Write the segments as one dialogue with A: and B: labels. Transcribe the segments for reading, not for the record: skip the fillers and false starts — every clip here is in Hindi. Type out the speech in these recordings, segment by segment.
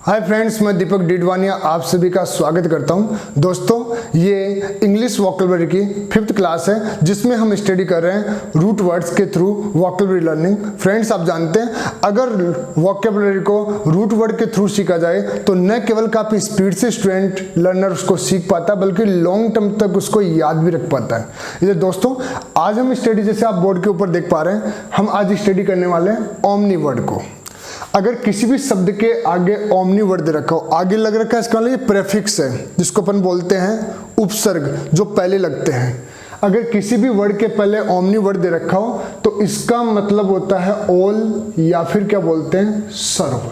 A: हाय फ्रेंड्स, मैं दीपक डिडवानिया आप सभी का स्वागत करता हूं। दोस्तों, ये इंग्लिश वोकैबुलरी की 5th क्लास है जिसमें हम स्टडी कर रहे हैं रूट वर्ड्स के थ्रू वोकैबुलरी लर्निंग। फ्रेंड्स, आप जानते हैं अगर वोकैबुलरी को रूट वर्ड के थ्रू सीखा जाए तो न केवल काफ़ी स्पीड से स्टूडेंट लर्नर उसको सीख पाता है बल्कि लॉन्ग टर्म तक उसको याद भी रख पाता है। इसलिए दोस्तों, आज हम स्टडी, जैसे आप बोर्ड के ऊपर देख पा रहे हैं, हम आज स्टडी करने वाले हैं ओमनी वर्ड को। अगर किसी भी शब्द के आगे ओमनी वर्ड दे रखा हो, आगे लग रखा है, इसका मतलब ये प्रेफिक्स है जिसको अपन बोलते हैं उपसर्ग, जो पहले लगते हैं। अगर किसी भी वर्ड के पहले ओमनी वर्ड दे रखा हो तो इसका मतलब होता है ऑल या फिर क्या बोलते हैं, सर्व।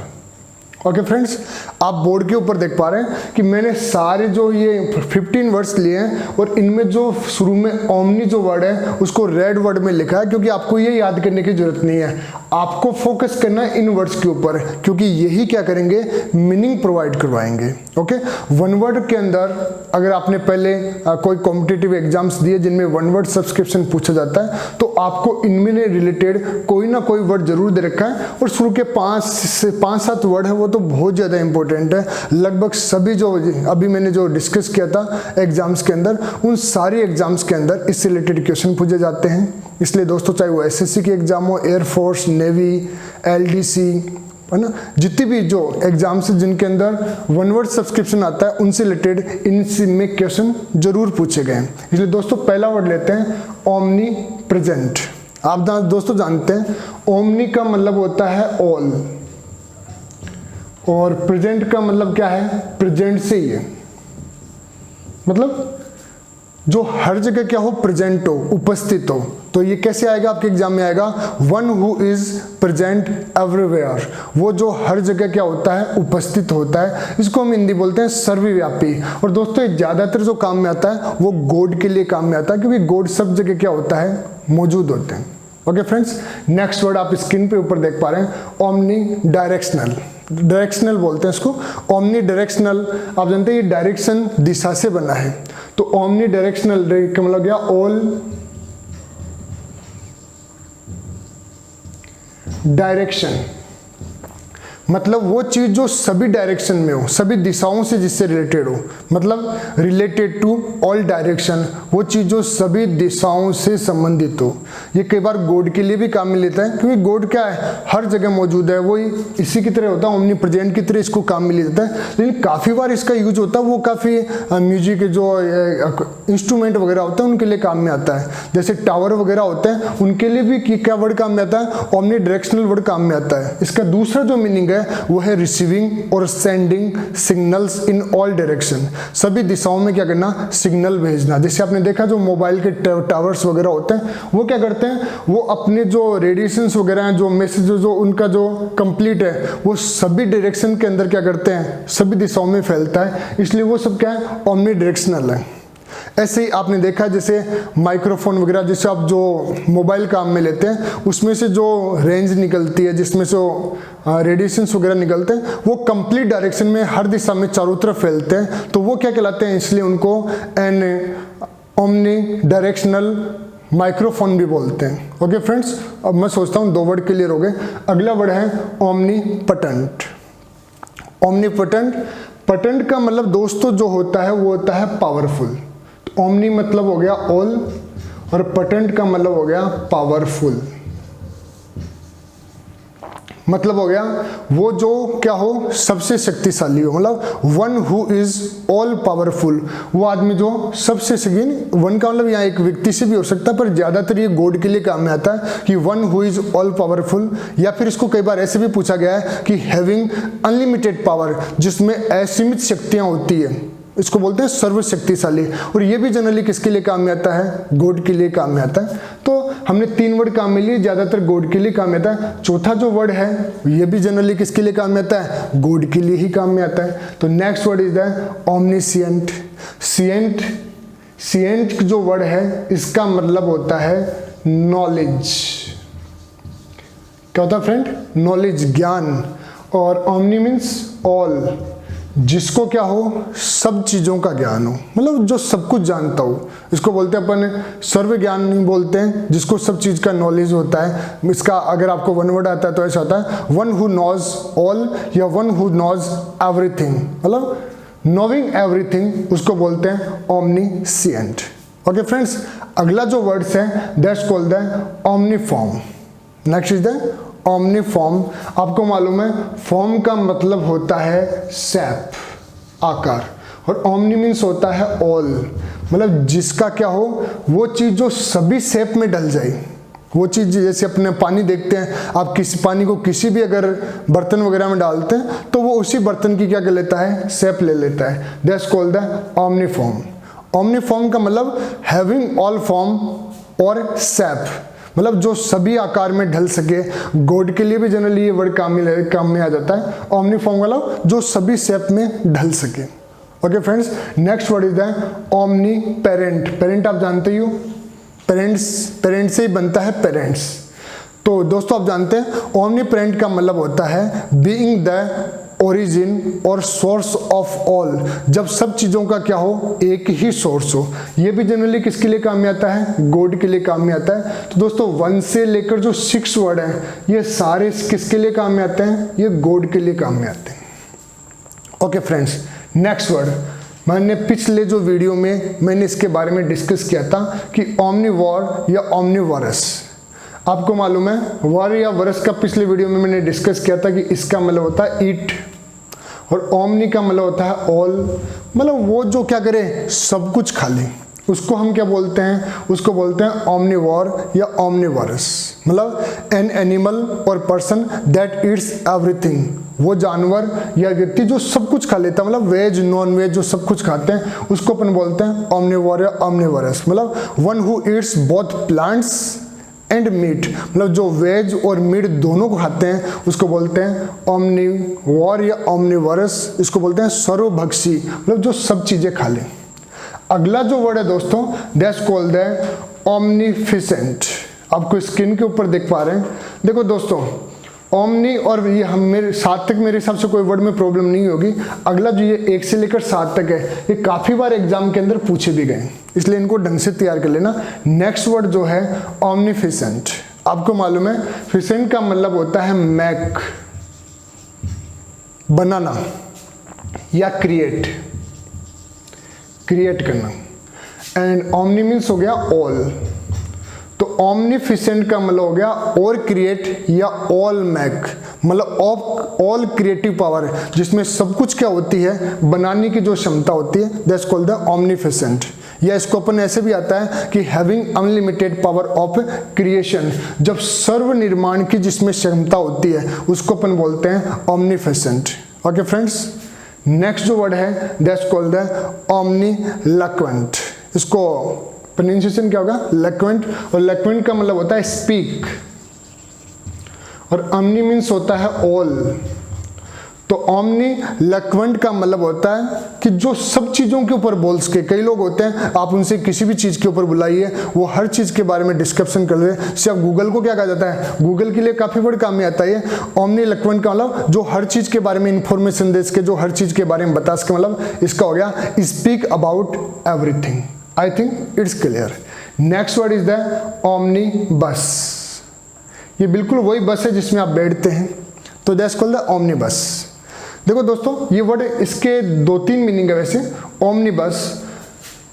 A: ओके फ्रेंड्स, आप बोर्ड के ऊपर देख पा रहे हैं कि मैंने सारे जो ये 15 वर्ड्स लिए हैं और इनमें जो शुरू में ओमनी जो वर्ड है उसको रेड वर्ड में लिखा है, क्योंकि आपको ये याद करने की जरूरत नहीं है। आपको फोकस करना है इन वर्ड्स के ऊपर, क्योंकि यही क्या करेंगे, मीनिंग प्रोवाइड करवाएंगे। ओके, वन वर्ड के अंदर अगर आपने पहले कोई कॉम्पिटिटिव एग्जाम्स दिए जिनमें वन वर्ड सब्सक्रिप्शन पूछा जाता है तो आपको इनमें रिलेटेड कोई ना कोई वर्ड जरूर दे रखा है, और शुरू के 5-7 वर्ड है वो तो बहुत ज़्यादा इंपॉर्टेंट है। लगभग सभी जो अभी मैंने जो डिस्कस किया था एग्जाम्स के अंदर, उन सारी एग्जाम्स के अंदर इससे रिलेटेड क्वेश्चन पूछे जाते हैं। इसलिए दोस्तों, चाहे वो एसएससी की एग्जाम हो, एयरफोर्स, नेवी, एलडीसी, है ना, जितनी भी जो एग्जाम्स जिनके अंदर वन वर्ड सब्सक्रिप्शन आता है उनसे रिलेटेड इनमें क्वेश्चन जरूर पूछे गए हैं। इसलिए दोस्तों, पहला वर्ड लेते हैं ओमनी प्रेजेंट। आप दोस्तों जानते हैं ओमनी का मतलब होता है ऑल, और प्रेजेंट का मतलब क्या है, प्रेजेंट से ही है, मतलब जो हर जगह क्या हो, प्रेजेंट हो, उपस्थित हो। तो ये कैसे आएगा, आपके एग्जाम में आएगा one who is present everywhere, वो जो हर जगह क्या होता है, उपस्थित होता है। इसको हम हिंदी बोलते हैं सर्वव्यापी। और दोस्तों, ज्यादातर जो काम में आता है वो गॉड के लिए काम में आता है, क्योंकि गॉड सब जगह क्या होता है, मौजूद होते हैं। ओके फ्रेंड्स, नेक्स्ट वर्ड आप स्क्रीन पे ऊपर देख पा रहे हैं, ओमनी डायरेक्शनल। डायरेक्शनल बोलते हैं इसको, ओमनी डायरेक्शनल। आप जानते हैं ये डायरेक्शन दिशा से बना है, तो ओमनी डायरेक्शनल का मतलब क्या, ऑल डायरेक्शन, मतलब वो चीज जो सभी डायरेक्शन में हो, सभी दिशाओं से जिससे रिलेटेड हो, मतलब रिलेटेड टू ऑल डायरेक्शन, वो चीज जो सभी दिशाओं से संबंधित हो। ये कई बार गॉड के लिए भी काम में लेता है, क्योंकि गॉड क्या है, हर जगह मौजूद है, वही इसी की तरह होता है, ओमनी प्रेजेंट की तरह इसको काम में लिया जाता है। लेकिन काफी बार इसका यूज होता है, वो काफी म्यूजिक के जो इंस्ट्रूमेंट वगैरह होते हैं उनके लिए काम में आता है। जैसे टावर वगैरह होते हैं, उनके लिए भी क्या वर्ड काम में आता है, ओमनी डायरेक्शनल वर्ड काम में आता है। इसका दूसरा जो मीनिंग है वो है रिसीविंग और sending signals in all direction, सभी दिशाओं में क्या करना, सिग्नल भेजना। जैसे आपने देखा जो मोबाइल के टावर्स वगैरह होते हैं वो क्या करते हैं, वो अपने जो रेडिएशंस वगैरह हैं, जो मैसेज जो उनका जो कंप्लीट है वो सभी डायरेक्शन के अंदर क्या करते हैं, सभी दिशाओं में फैलता है, इसलिए वो सब क्या है, ओमनी डायरेक्शनल है। ऐसे ही आपने देखा जैसे माइक्रोफोन वगैरह, जैसे आप जो मोबाइल काम में लेते हैं उसमें से जो रेंज निकलती है, जिसमें से रेडिएशंस वगैरह निकलते हैं, वो कंप्लीट डायरेक्शन में हर दिशा में चारों तरफ फैलते हैं, तो वो क्या कहलाते हैं, इसलिए उनको एन ओमनी डायरेक्शनल माइक्रोफोन भी बोलते हैं। ओके फ्रेंड्स, अब मैं सोचता हूँ 2 वर्ड क्लियर हो गए। अगला वर्ड है ओमनी पटेंट। ओमनी पटेंट, पटेंट का मतलब दोस्तों जो होता है वो होता है पावरफुल। ओमनी मतलब हो गया ऑल, और पटेंट का मतलब हो गया पावरफुल, मतलब हो गया वो जो क्या हो, सबसे शक्तिशाली हो, मतलब one who is all powerful, वो आदमी जो सबसे शक्तिशाली। वन का मतलब यहाँ एक व्यक्ति से भी हो सकता है, पर ज्यादातर ये गॉड के लिए काम में आता है कि one who is all powerful. या फिर इसको कई बार ऐसे भी पूछा गया है कि हैविंग अनलिमिटेड पावर, जिसमें असीमित शक्तियां होती है, इसको बोलते हैं सर्वशक्तिशाली। और ये भी जनरली किसके लिए काम में आता है, गॉड के लिए काम में आता है। तो हमने 3 वर्ड काम में लिए, ज्यादातर गॉड के लिए काम में आता है। चौथा जो वर्ड है ये भी जनरली किसके लिए काम में आता है, गॉड के लिए ही काम में आता है। तो next word is the omniscient. सिएंट, सिएंट जो वर्ड है इसका मतलब होता है नॉलेज। क्या होता है फ्रेंड, नॉलेज, ज्ञान। और ओमनी मीन्स ऑल, जिसको क्या हो, सब चीज़ों का ज्ञान हो, मतलब जो सब कुछ जानता हो। इसको बोलते हैं अपन सर्व ज्ञान नहीं बोलते हैं, जिसको सब चीज़ का नॉलेज होता है। इसका अगर आपको वन वर्ड आता है तो ऐसा होता है वन हु नॉज ऑल या वन हु नॉज एवरीथिंग, मतलब नोइंग एवरीथिंग, उसको बोलते हैं ओमनीसिएंट। ओके फ्रेंड्स, अगला जो वर्ड्स है that's called the omniform. Next is the omniform. आपको मालूम है फॉर्म का मतलब होता है शेप, आकार, और ओमनी मीन्स होता है ऑल, मतलब जिसका क्या हो, वो चीज़ जो सभी शेप में ढल जाए। वो चीज़ जैसे अपने पानी देखते हैं, आप किसी पानी को किसी भी अगर बर्तन वगैरह में डालते हैं तो वो उसी बर्तन की क्या कर लेता है, शेप ले लेता है। That's called the omniform. Omniform का मतलब हैविंग ऑल फॉर्म और शेप, मतलब जो सभी आकार में ढल सके। गॉड के लिए भी जनरली ये वर्ड काम में आ जाता है। ओमनीफॉर्म मतलब जो सभी शेप में ढल सके। Okay friends, next word is the omni parent. Parent आप जानते ही हो, पेरेंट से ही बनता है पेरेंट्स। तो दोस्तों आप जानते हैं ओमनी पेरेंट का मतलब होता है बीइंग द ओरिजिन और सोर्स ऑफ ऑल, जब सब चीज़ों का क्या हो, एक ही सोर्स हो। ये भी जनरली किसके लिए काम में आता है, गॉड के लिए काम में आता है। तो दोस्तों 1 से लेकर जो 6 वर्ड हैं ये सारे किसके लिए काम में आते हैं, ये गॉड के लिए काम में आते हैं। ओके फ्रेंड्स, नेक्स्ट वर्ड, मैंने पिछले जो वीडियो में मैंने इसके बारे में डिस्कस किया था कि ओमनीवोर या ओमनीवोरस। आपको मालूम है वॉर या वरस का पिछले वीडियो में मैंने डिस्कस किया था कि इसका मतलब होता है ईट, और ओमनी का मतलब होता है ऑल, मतलब वो जो क्या करे, सब कुछ खा ले, उसको हम क्या बोलते हैं, उसको बोलते हैं ओमनीवोर या ओमनीवोरस। मतलब एन एनिमल और पर्सन दैट ईट्स एवरीथिंग, वो जानवर या व्यक्ति जो सब कुछ खा लेता है, मतलब वेज नॉन वेज जो सब कुछ खाते हैं, उसको अपन बोलते हैं ओमनीवोर या ओमनीवोरस। मतलब one who eats both plants and meat, मतलब जो वेज और मीट दोनों को खाते हैं उसको बोलते हैं ओमनीवोर या ओमनीवोरस। इसको बोलते हैं सर्वभक्षी, मतलब जो सब चीज़ें खा लें। अगला जो वर्ड है दोस्तों दैट्स कॉल्ड द ओमनीफिसेंट। आपको स्क्रीन के ऊपर देख पा रहे हैं, देखो दोस्तों ओमनी और ये हम मेरे 7 तक मेरे हिसाब से कोई वर्ड में प्रॉब्लम नहीं होगी। अगला जो ये 1 से लेकर 7 तक है ये काफ़ी बार एग्जाम के अंदर पूछे भी गए, इसलिए इनको ढंग से तैयार कर लेना। नेक्स्ट वर्ड जो है ओमनीफिसेंट। आपको मालूम है फिसेंट का मतलब होता है मेक, बनाना या क्रिएट करना, एंड ओमनी मीन्स हो गया ऑल। तो ओमनीफिसेंट का मतलब हो गया और क्रिएट या ऑल मेक, मतलब ऑल क्रिएटिव पावर, जिसमें सब कुछ क्या होती है, बनाने की जो क्षमता होती है, दैट्स कॉल्ड द ओमनीफिसेंट। या इसको अपन ऐसे भी आता है कि having unlimited power of creation, जब सर्व निर्माण की जिसमें क्षमता होती है उसको अपन बोलते हैं ओमनीफिसेंट। ओके फ्रेंड्स, नेक्स्ट जो वर्ड है दैट्स कॉल्ड द ओमनीलोक्वेंट। इसको प्रोनाउंसिएशन क्या होगा, लोक्वेंट, और लोक्वेंट का मतलब होता है स्पीक, और ओमनी मीन्स होता है ऑल। तो ओमनीलोक्वेंट का मतलब होता है कि जो सब चीज़ों के ऊपर बोल सके। कई लोग होते हैं आप उनसे किसी भी चीज़ के ऊपर बुलाइए वो हर चीज़ के बारे में डिस्क्रिप्शन कर दे। सिर्फ गूगल को क्या कहा जाता है, गूगल के लिए काफ़ी वर्ड काम में आता है। ओमनीलोक्वेंट का मतलब जो हर चीज़ के बारे में इंफॉर्मेशन दे सके, जो हर चीज़ के बारे में बता सके, मतलब इसका हो गया speak about everything. I think it's clear. Next word is the omnibus. ये बिल्कुल वही बस है जिसमें आप बैठते हैं, तो दैट्स कॉल्ड द ओमनीबस। देखो दोस्तों ये वर्ड इसके 2-3 मीनिंग है वैसे। ओमनीबस,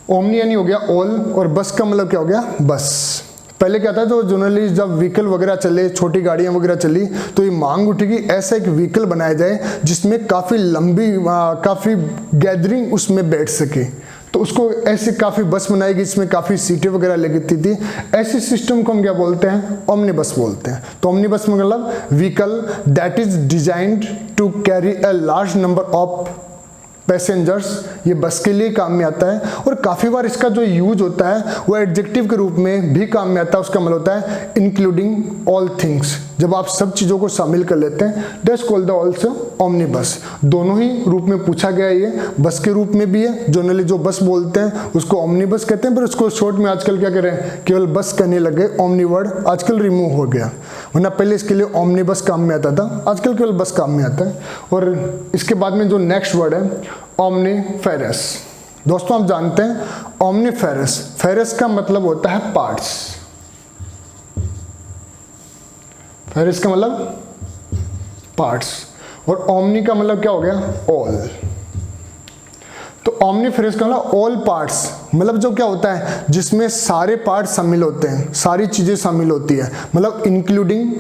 A: ओमनी यानी हो गया ऑल, और बस का मतलब क्या हो गया, बस। पहले क्या था, तो जनरली जब व्हीकल वगैरह चले, छोटी गाड़ियाँ वगैरह चली, तो ये मांग उठी कि ऐसा एक व्हीकल बनाया जाए जिसमें काफ़ी लंबी, काफ़ी गैदरिंग उसमें बैठ सके। तो उसको ऐसे काफ़ी बस बनाएगी जिसमें काफ़ी सीटें वगैरह लगी थी। ऐसे सिस्टम को हम क्या बोलते हैं, ओमनीबस बोलते हैं। तो ओमनीबस मतलब vehicle that is designed to carry a large number of passengers, ये बस के लिए काम में आता है। और काफ़ी बार इसका जो यूज होता है वो एडजेक्टिव के रूप में भी काम में आता है। उसका मतलब होता है इंक्लूडिंग ऑल थिंग्स, जब आप सब चीज़ों को शामिल कर लेते हैं, that's called the also omnibus. दोनों ही रूप में पूछा गया, ये बस के रूप में भी है। जनरली जो बस बोलते हैं उसको ओमनीबस कहते हैं, पर उसको शॉर्ट में आजकल क्या करें, केवल बस कहने लग गए। ओमनी वर्ड आजकल रिमूव हो गया, वरना पहले इसके लिए ओमनीबस काम में आता था, आजकल केवल बस काम में आता है। और इसके बाद में जो नेक्स्ट वर्ड है ओमनीफेरस। दोस्तों आप जानते हैं ओमनीफेरस, फेरस का मतलब होता है पार्ट्स, फेरस का मतलब पार्ट्स, और ओमनी का मतलब क्या हो गया, ऑल। तो ओमनीफेरस का मतलब ऑल पार्ट्स, मतलब जो क्या होता है जिसमें सारे पार्ट्स शामिल होते हैं, सारी चीजें शामिल होती है, मतलब इंक्लूडिंग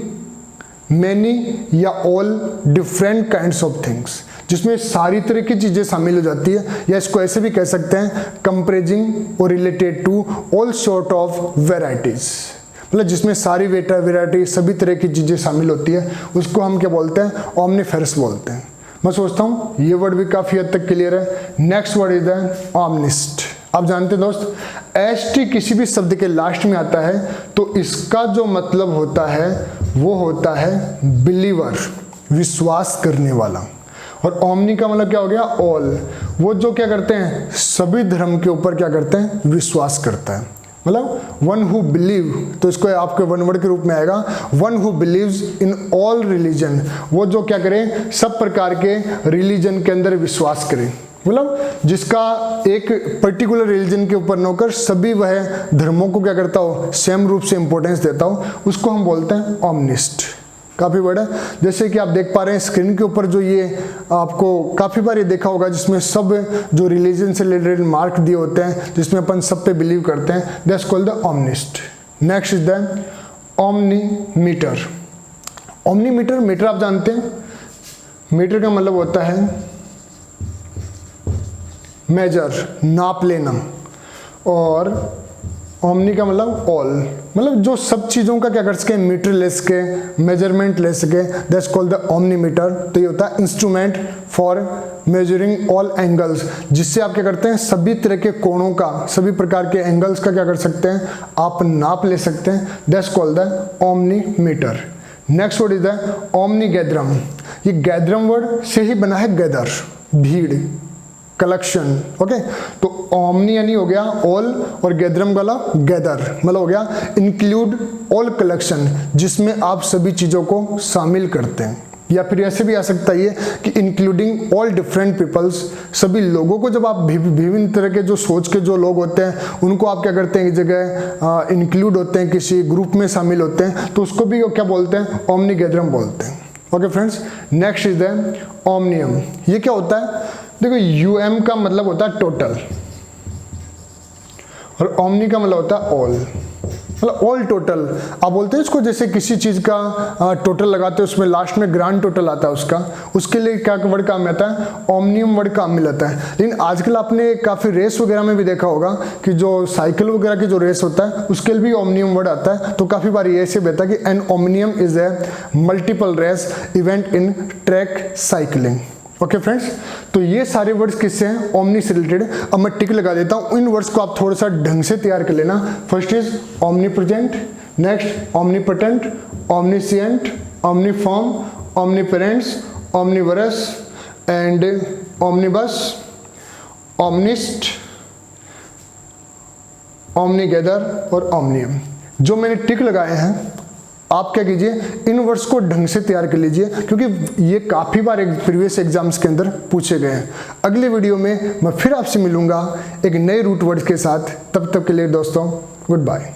A: मैनी या all different kinds of things, जिसमें सारी तरह की चीजें शामिल हो जाती है, या इसको ऐसे भी कह सकते हैं कंप्रेजिंग और related to all sort of varieties, मतलब जिसमें सारी वेराइटी सभी तरह की चीजें शामिल होती है, उसको हम क्या बोलते हैं, ओमनीफेरस बोलते हैं। मैं सोचता हूं ये वर्ड भी काफी हद तक क्लियर है। Next word is the omnist. आप जानते हैं दोस्त एसटी किसी भी शब्द के लास्ट में आता है तो इसका जो मतलब होता है वो होता है बिलीवर, विश्वास करने वाला। और ओमनी का मतलब क्या हो गया, ऑल, वो जो क्या करते हैं सभी धर्म के ऊपर क्या करते हैं, विश्वास करता है, मतलब वन हु बिलीव, तो इसको आपके वन वर्ड के रूप में आएगा one who believes in all religion, वो जो क्या करे सब प्रकार के रिलीजन के अंदर विश्वास करे, मतलब जिसका एक पर्टिकुलर रिलीजन के ऊपर न होकर सभी वह धर्मों को क्या करता हो, सेम रूप से इंपॉर्टेंस देता हो, उसको हम बोलते हैं ओमनिस्ट। काफ़ी बड़ा, जैसे कि आप देख पा रहे हैं स्क्रीन के ऊपर जो ये आपको काफ़ी बार ये देखा होगा जिसमें सब जो रिलीजन से रिलेटेड मार्क दिए होते हैं, जिसमें अपन सब पे बिलीव करते हैं, that's called the omnist. Next is the omnimeter. Omnimeter, meter आप जानते हैं, मीटर का मतलब होता है मेजर, नाप लेना, और ओमनी का मतलब ऑल, मतलब जो सब चीज़ों का क्या कर सके, मीटर ले सके, मेजरमेंट ले सके, दैट्स कॉल्ड द ओमनीमीटर। तो ये होता है instrument for measuring all angles, जिससे आप क्या करते हैं सभी तरह के कोणों का, सभी प्रकार के एंगल्स का क्या कर सकते हैं, आप नाप ले सकते हैं, that's called the omnimeter. Next word is the omnigatherum. ये गैदरम वर्ड से ही बना है गैदर, भीड़, कलेक्शन, ओके। तो ओमनी यानी हो गया ऑल, और गैदरम वाला गैदर मतलब हो गया इंक्लूड ऑल कलेक्शन, जिसमें आप सभी चीज़ों को शामिल करते हैं। या फिर ऐसे भी आ सकता है कि इंक्लूडिंग ऑल डिफरेंट पीपल्स, सभी लोगों को, जब आप विभिन्न तरह के जो सोच के जो लोग होते हैं उनको आप क्या करते हैं एक जगह इंक्लूड होते हैं, किसी ग्रुप में शामिल होते हैं, तो उसको भी क्या बोलते हैं, ओमनीगैदरम बोलते हैं। Okay friends, next is the omnium. ये क्या होता है, देखो यूएम का मतलब होता है टोटल, और ओमनी का मतलब होता है ऑल, मतलब ऑल टोटल। आप बोलते हैं इसको, जैसे किसी चीज का टोटल लगाते हैं, उसमें लास्ट में ग्रांड टोटल आता है उसका, उसके लिए क्या वर्ड काम में आता है, ओमनियम वर्ड काम में आता है। लेकिन आजकल आपने काफी रेस वगैरह में भी देखा होगा कि जो साइकिल वगैरह की जो रेस होता है उसके लिए भी ओमनियम वर्ड आता है। तो काफी बार ये ऐसे कहता है कि an omnium is a multiple race event in track cycling. Okay friends, तो ये सारे वर्ड्स किससे हैं, ओमनी से रिलेटेड। अब मैं टिक लगा देता हूं, इन वर्ड्स को आप थोड़ा सा ढंग से तैयार कर लेना। First is omnipresent, next omnipotent, omniscient, omniform, omniparents, omnivorous and omnibus, omnist, omnigather और ओमनियम। जो मैंने टिक लगाए हैं आप क्या कीजिए, इन वर्ड्स को ढंग से तैयार कर लीजिए, क्योंकि ये काफ़ी बार प्रीवियस एग्जाम्स के अंदर पूछे गए हैं। अगले वीडियो में मैं फिर आपसे मिलूंगा एक नए रूट वर्ड्स के साथ। तब तक के लिए दोस्तों गुड बाय।